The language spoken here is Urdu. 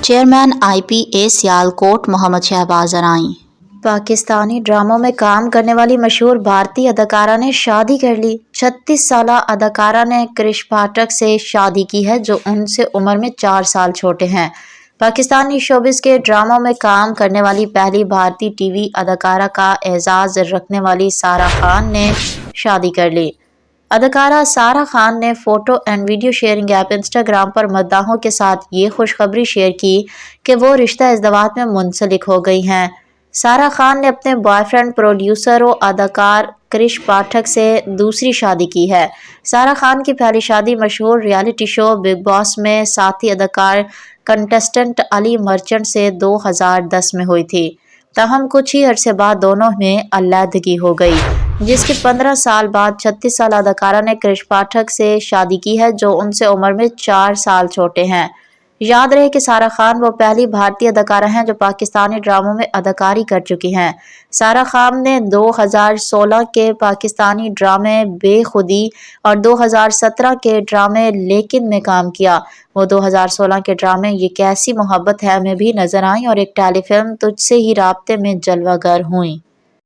چیئرمین IPA سیالکوٹ محمد شہباز ارائیں۔ پاکستانی ڈراموں میں کام کرنے والی مشہور بھارتی اداکارہ نے شادی کر لی۔ 36 سالہ اداکارہ نے کرش پاٹھک سے شادی کی ہے جو ان سے عمر میں 4 سال چھوٹے ہیں۔ پاکستانی شوبز کے ڈراموں میں کام کرنے والی پہلی بھارتی ٹی وی اداکارہ کا اعزاز رکھنے والی سارہ خان نے شادی کر لی۔ اداکارہ سارہ خان نے photo and video sharing app Instagram پر مداحوں کے ساتھ یہ خوشخبری شیئر کی کہ وہ رشتہ ازدواج میں منسلک ہو گئی ہیں۔ سارہ خان نے اپنے بوائے فرینڈ، پروڈیوسر و اداکار کرش پاٹھک سے دوسری شادی کی ہے۔ سارہ خان کی پہلی شادی مشہور ریئلٹی شو بگ باس میں ساتھی اداکار کنٹسٹنٹ علی مرچنٹ سے 2010 میں ہوئی تھی، تاہم کچھ ہی عرصے بعد دونوں میں علیحدگی ہو گئی، جس کے 15 سال بعد 36 سالہ اداکارہ نے کرش پاٹھک سے شادی کی ہے جو ان سے عمر میں 4 سال چھوٹے ہیں۔ یاد رہے کہ سارہ خان وہ پہلی بھارتی اداکارہ ہیں جو پاکستانی ڈراموں میں اداکاری کر چکی ہیں۔ سارہ خان نے 2016 کے پاکستانی ڈرامے بے خودی اور 2017 کے ڈرامے لیکن میں کام کیا۔ وہ 2016 کے ڈرامے یہ کیسی محبت ہے میں بھی نظر آئیں اور ایک ٹیلی فلم تجھ سے ہی رابطے میں جلوہ گر ہوئیں۔